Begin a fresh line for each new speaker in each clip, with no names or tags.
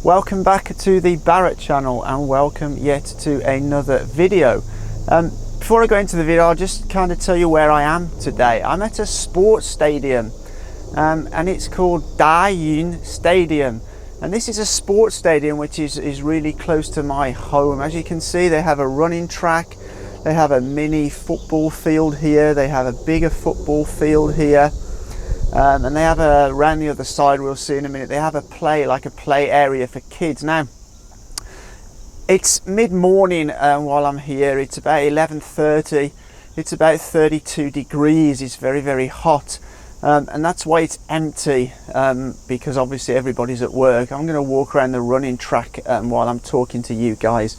Welcome back to the Barrett channel and welcome yet to another video. Before I go into the video, I'll just kind of tell you where I am today. I'm at a sports stadium and it's called Beijing Stadium, and this is a sports stadium which is really close to my home. As you can see, they have a running track, they have a mini football field here, they have a bigger football field here. And they have around the other side, we'll see in a minute, they have a play area for kids. Now it's mid-morning while I'm here. It's about 11:30. It's about 32 degrees. It's very hot, and that's why it's empty, because obviously everybody's at work. I'm going to walk around the running track while I'm talking to you guys.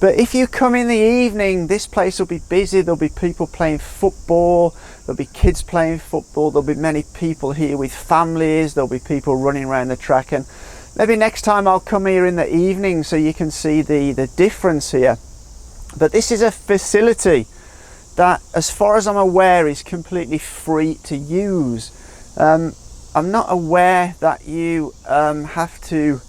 But if you come in the evening, this place will be busy. There'll be people playing football, there'll be kids playing football, there'll be many people here with families, there'll be people running around the track, and maybe next time I'll come here in the evening so you can see the difference here. But this is a facility that, as far as I'm aware, is completely free to use. I'm not aware that you have to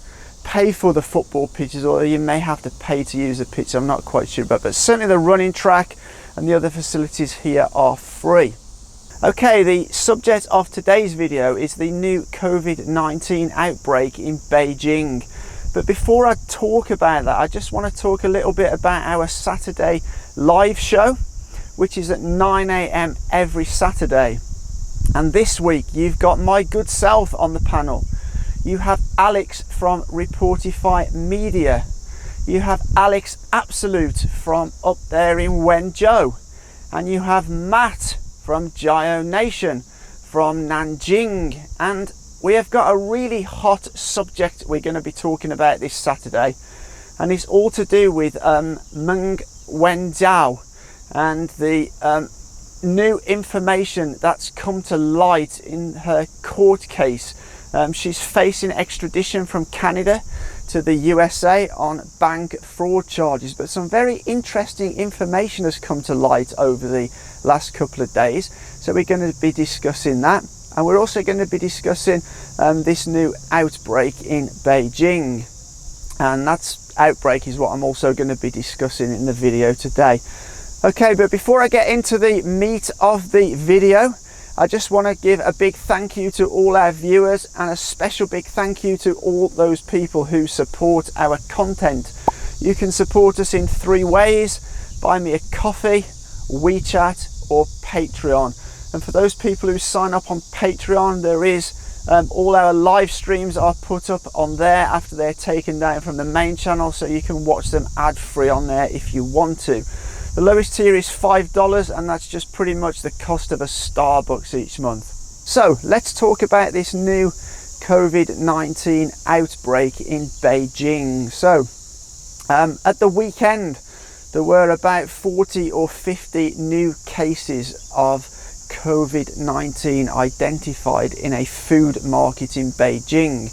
pay for the football pitches, or you may have to pay to use the pitch. I'm not quite sure about, but certainly the running track and the other facilities here are free. Okay, the subject of today's video is the new COVID-19 outbreak in Beijing. But before I talk about that, I just want to talk a little bit about our Saturday live show, which is at 9 AM every Saturday. And this week you've got my good self on the panel. You have Alex from Reportify Media. You have Alex Absolute from up there in Wenzhou. And you have Matt from Jio Nation from Nanjing. And we have got a really hot subject we're going to be talking about this Saturday. And it's all to do with Meng Wanzhou and the new information that's come to light in her court case. She's facing extradition from Canada to the USA on bank fraud charges, but some very interesting information has come to light over the last couple of days, so we're going to be discussing that. And we're also going to be discussing this new outbreak in Beijing, and that's outbreak is what I'm also going to be discussing in the video today. Okay, but before I get into the meat of the video, I just want to give a big thank you to all our viewers, and a special big thank you to all those people who support our content. You can support us in 3 ways: buy me a coffee, WeChat, or Patreon. And for those people who sign up on Patreon, there is all our live streams are put up on there after they're taken down from the main channel, so you can watch them ad-free on there if you want to. The lowest tier is $5, and that's just pretty much the cost of a Starbucks each month. So let's talk about this new COVID-19 outbreak in Beijing. So at the weekend, there were about 40 or 50 new cases of COVID-19 identified in a food market in Beijing.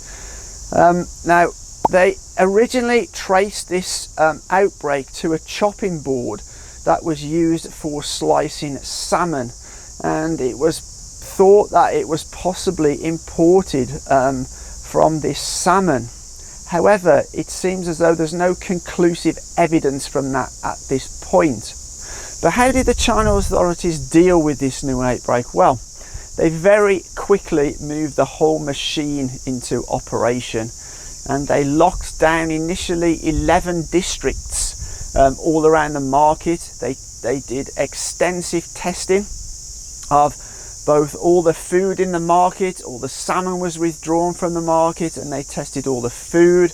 Now, they originally traced this outbreak to a chopping board that was used for slicing salmon, and it was thought that it was possibly imported from this salmon. However, it seems as though there's no conclusive evidence from that at this point. But how did the China authorities deal with this new outbreak? Well, they very quickly moved the whole machine into operation, and they locked down initially 11 districts all around the market. They did extensive testing of both all the food in the market. All the salmon was withdrawn from the market, and they tested all the food.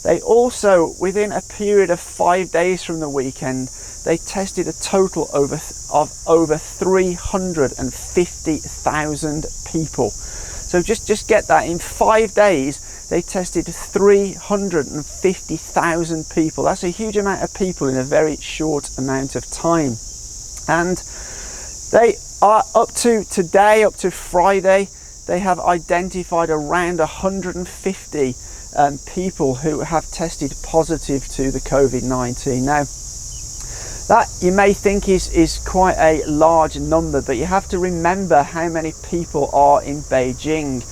They also, within a period of 5 days from the weekend, they tested a total of over 350,000 people. So just get that, in 5 days they tested 350,000 people. That's a huge amount of people in a very short amount of time. And they are up to today, up to Friday, they have identified around 150 people who have tested positive to the COVID-19. Now, that you may think is quite a large number, but you have to remember how many people are in Beijing.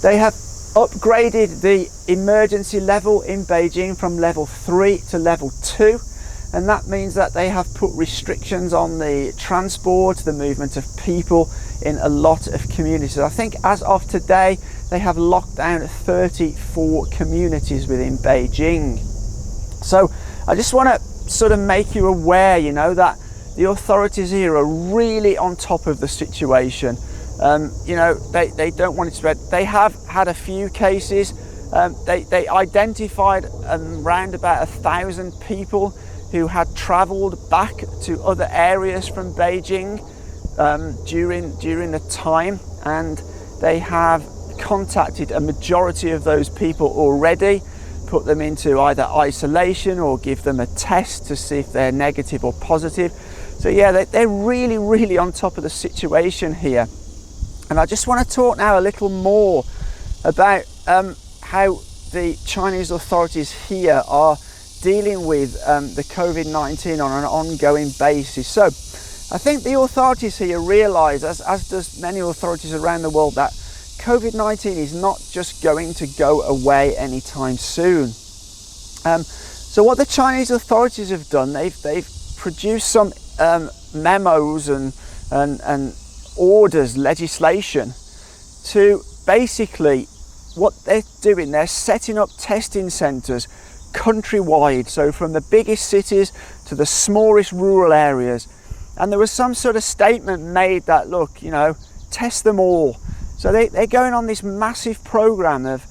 They have upgraded the emergency level in Beijing from level 3 to level 2, and that means that they have put restrictions on the transport, the movement of people in a lot of communities. I think as of today they have locked down 34 communities within Beijing. So I just want to sort of make you aware, you know, that the authorities here are really on top of the situation. You know, they don't want it to spread. They have had a few cases. They identified around about 1,000 people who had travelled back to other areas from Beijing during the time, and they have contacted a majority of those people already, put them into either isolation or give them a test to see if they're negative or positive. So yeah, they're really on top of the situation here. And I just want to talk now a little more about how the Chinese authorities here are dealing with the COVID-19 on an ongoing basis. So I think the authorities here realise, as does many authorities around the world, that COVID-19 is not just going to go away anytime soon. So what the Chinese authorities have done, they've produced some memos and orders, legislation, to basically, what they're doing, they're setting up testing centres countrywide, so from the biggest cities to the smallest rural areas. And there was some sort of statement made that, look, you know, test them all. So they're going on this massive program of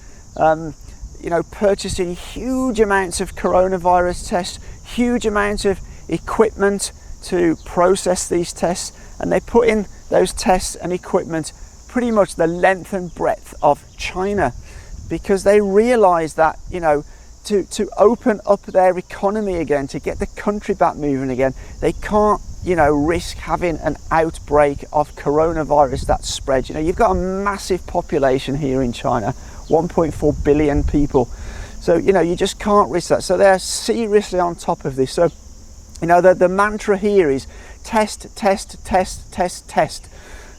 you know, purchasing huge amounts of coronavirus tests, huge amounts of equipment to process these tests, and they put in those tests and equipment pretty much the length and breadth of China, because they realize that, you know, to open up their economy again, to get the country back moving again, they can't, you know, risk having an outbreak of coronavirus that spreads. You know, you've got a massive population here in China, 1.4 billion people. So, you know, you just can't risk that. So they're seriously on top of this. So, you know, the mantra here is test, test, test, test, test.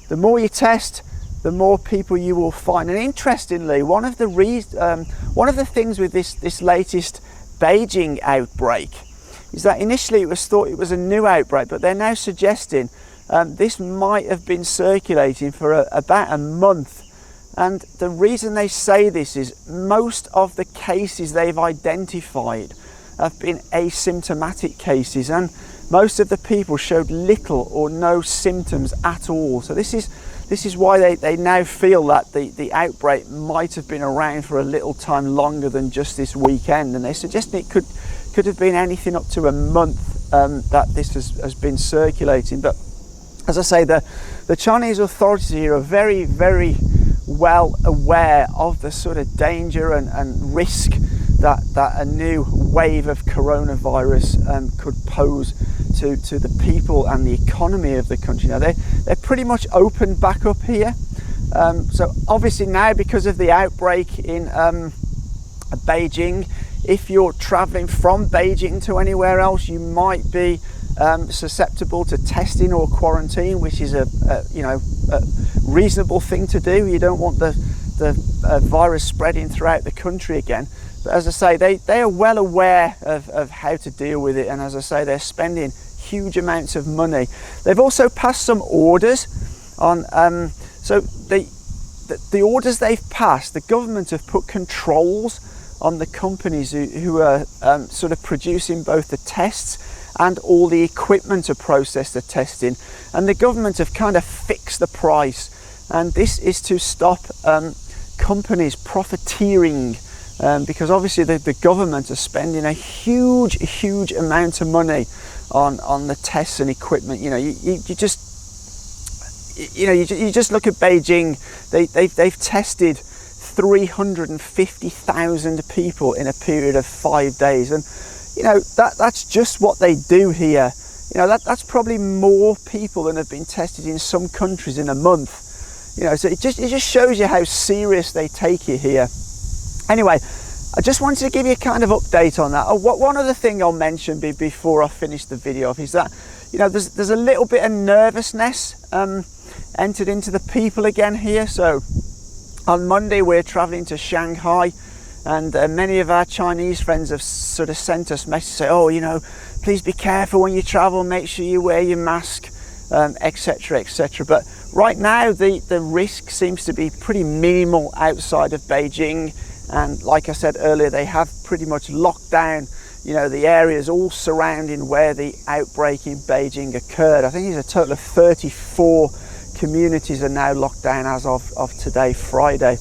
The more you test, the more people you will find. And interestingly, one of the things with this latest Beijing outbreak is that initially it was thought it was a new outbreak, but they're now suggesting this might have been circulating for about a month. And the reason they say this is most of the cases they've identified have been asymptomatic cases, and most of the people showed little or no symptoms at all. So this is why they now feel that the outbreak might have been around for a little time longer than just this weekend, and they suggest it could have been anything up to a month that this has been circulating. But as I say, the Chinese authorities here are very well aware of the sort of danger and risk that a new wave of coronavirus could pose to the people and the economy of the country. Now they're pretty much opened back up here. So obviously now, because of the outbreak in Beijing, if you're traveling from Beijing to anywhere else, you might be susceptible to testing or quarantine, which is a reasonable thing to do. You don't want the virus spreading throughout the country again. But as I say, they are well aware of how to deal with it, and as I say, they're spending huge amounts of money. They've also passed some orders on so the orders they've passed, the government have put controls on the companies who are sort of producing both the tests and all the equipment to process the testing, and the government have kind of fixed the price, and this is to stop companies profiteering, because obviously the government are spending a huge amount of money on the tests and equipment. You know, you just look at Beijing. They've tested 350,000 people in a period of 5 days, and you know that's just what they do here. You know, that's probably more people than have been tested in some countries in a month. You know, so it just shows you how serious they take it here. Anyway, I just wanted to give you a kind of update on that. One other thing I'll mention before I finish the video is that, you know, there's a little bit of nervousness entered into the people again here. So On Monday we're traveling to Shanghai, and many of our Chinese friends have sort of sent us messages say, oh, you know, please be careful when you travel, make sure you wear your mask, etc, etc. But right now the risk seems to be pretty minimal outside of Beijing, and like I said earlier, they have pretty much locked down, you know, the areas all surrounding where the outbreak in Beijing occurred. I think it's a total of 34 communities are now locked down as of today, Friday.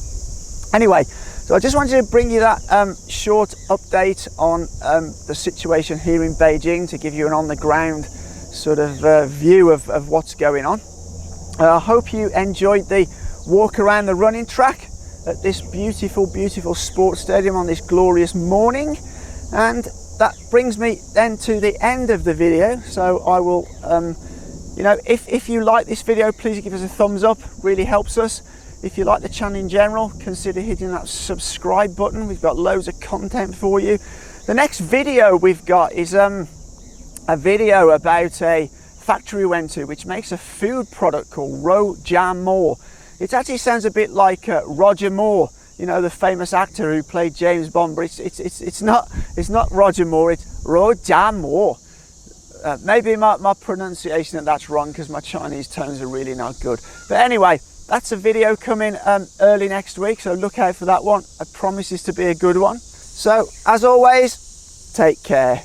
Anyway, so I just wanted to bring you that short update on the situation here in Beijing, to give you an on the ground sort of view of what's going on. I hope you enjoyed the walk around the running track at this beautiful, beautiful sports stadium on this glorious morning. And that brings me then to the end of the video. So I will, you know, if you like this video, please give us a thumbs up, really helps us. If you like the channel in general, consider hitting that subscribe button. We've got loads of content for you. The next video we've got is a video about a factory we went to, which makes a food product called Roger Moore. It actually sounds a bit like Roger Moore, you know, the famous actor who played James Bond, but it's not Roger Moore, it's Roger Moore. Maybe my pronunciation of that's wrong, because my Chinese tones are really not good. But anyway, that's a video coming early next week, so look out for that one. I promise this to be a good one. So as always, take care.